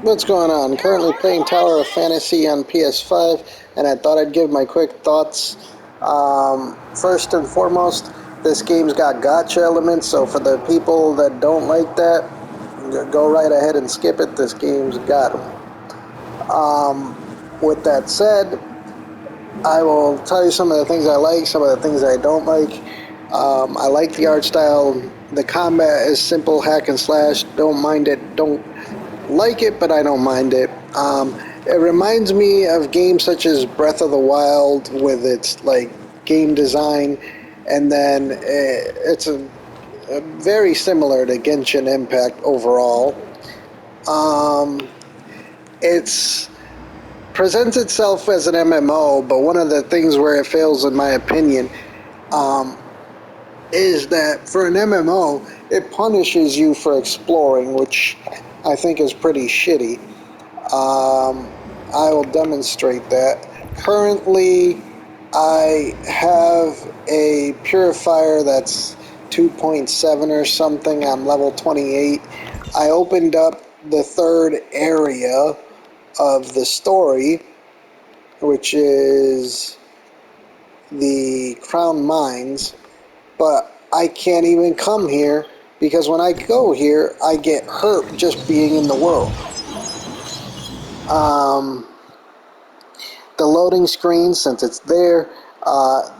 What's going on? Currently playing Tower of Fantasy on PS5, and I thought I'd give my quick thoughts. First and foremost, this game's got gotcha elements, so for the people that don't like that, go right ahead and skip it. This game's got them. With that said, I will tell you some of the things I like, some of the things I don't like. I like the art style. The combat is simple hack and slash. Don't mind it. Don't like it, but I don't mind it. It reminds me of games such as Breath of the Wild with its like game design, and then it's a very similar to Genshin Impact overall. Um, it's presents itself as an MMO, but one of the things where it fails, in my opinion, um, is that for an MMO, it punishes you for exploring, which I think is pretty shitty. Um, I will demonstrate that. Currently, I have a purifier that's 2.7 or something. I'm level 28. I opened up the third area of the story, which is the Crown Mines, but I can't even come here because when I go here, I get hurt just being in the world. Um, the loading screens, since it's there,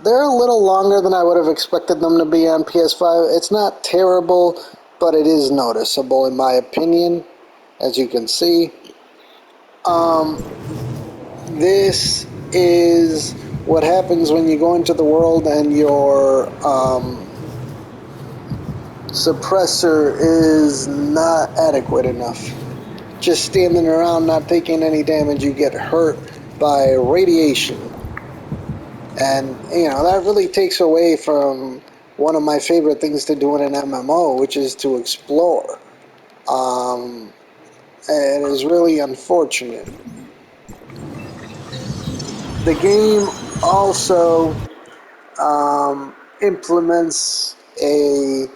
they're a little longer than I would have expected them to be on PS5. It's not terrible, but it is noticeable in my opinion, as you can see. Um, this is what happens when you go into the world and your suppressor is not adequate enough. Just standing around not taking any damage, you get hurt by radiation. And, that really takes away from one of my favorite things to do in an MMO, which is to explore. And it is really unfortunate. The game also implements a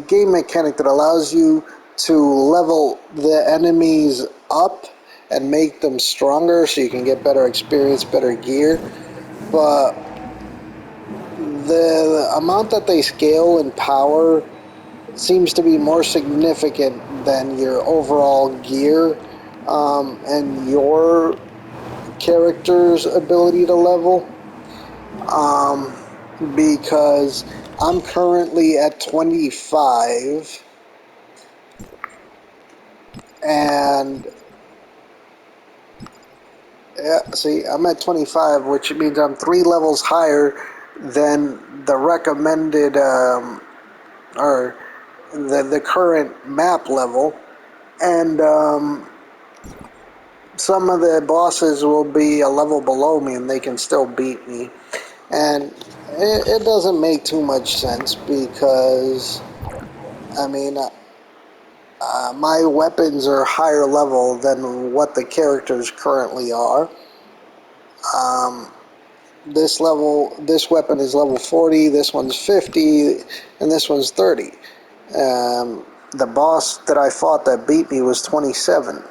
game mechanic that allows you to level the enemies up and make them stronger so you can get better experience, better gear. But the amount that they scale in power seems to be more significant than your overall gear and your character's ability to level. Um, because I'm currently at 25, and yeah, see, I'm at 25, which means I'm 3 levels higher than the recommended or the current map level, and some of the bosses will be a level below me, and they can still beat me, and it doesn't make too much sense because I mean. My weapons are higher level than what the characters currently are. Um, this weapon is level 40, this one's 50, and this one's 30. The boss that I fought that beat me was 27.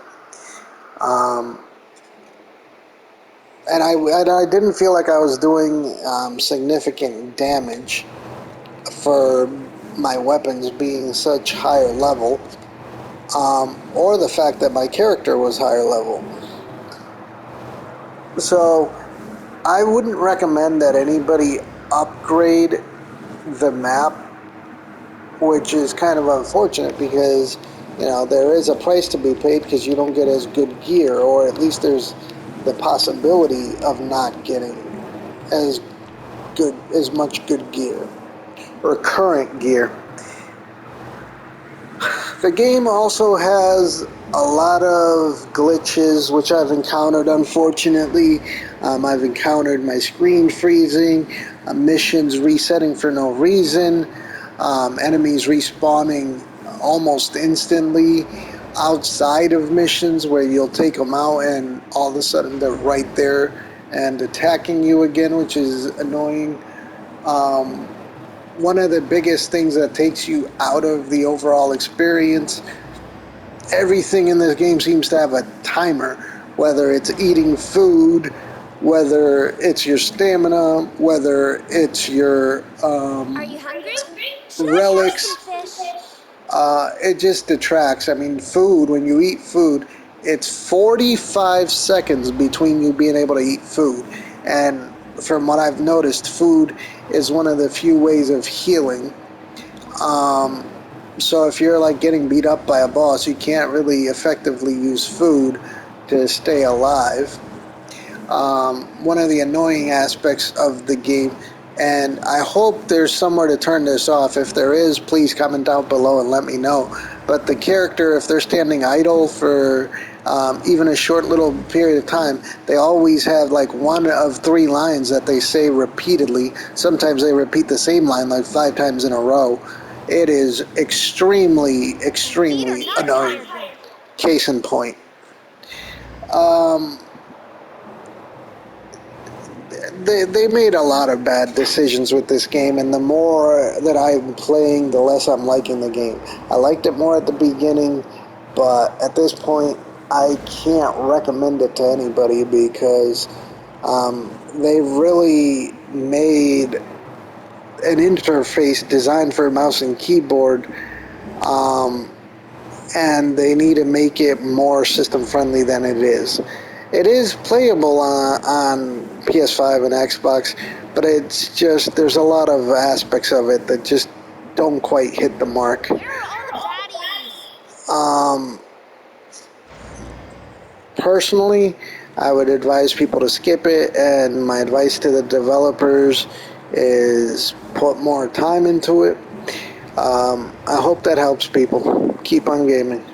Um, and I didn't feel like I was doing significant damage for my weapons being such higher level, or the fact that my character was higher level. So I wouldn't recommend that anybody upgrade the map, which is kind of unfortunate because there is a price to be paid because you don't get as good gear, or at least there's the possibility of not getting as much good gear or current gear. The game also has a lot of glitches, which I've encountered, unfortunately. I've encountered my screen freezing, missions resetting for no reason, enemies respawning almost instantly outside of missions where you'll take them out and all of a sudden they're right there and attacking you again, which is annoying. One of the biggest things that takes you out of the overall experience everything in this game seems to have a timer, whether it's eating food, whether it's your stamina, whether it's your Are you hungry? Sure, have some relics. fish. It just detracts. I mean, food, when you eat food, it's 45 seconds between you being able to eat food. And from what I've noticed, food is one of the few ways of healing. Um, so if you're like getting beat up by a boss, you can't really effectively use food to stay alive. One of the annoying aspects of the game, and I hope there's somewhere to turn this off. If there is, please comment down below and let me know. But the character, if they're standing idle for even a short little period of time, they always have like one of three lines that they say repeatedly. Sometimes they repeat the same line like 5 times in a row. It is extremely, Feet are extremely not annoying. tired yet. Case in point. Um, they made a lot of bad decisions with this game, and the more that I'm playing, the less I'm liking the game. I liked it more at the beginning, but at this point, I can't recommend it to anybody because they really made an interface designed for mouse and keyboard, um, and they need to make it more system friendly than it is. It is playable on PS5 and Xbox, but it's just there's a lot of aspects of it that just don't quite hit the mark. Where are all the baddies? Um, Personally, I would advise people to skip it, and my advice to the developers is put more time into it. I hope that helps people. Keep on gaming.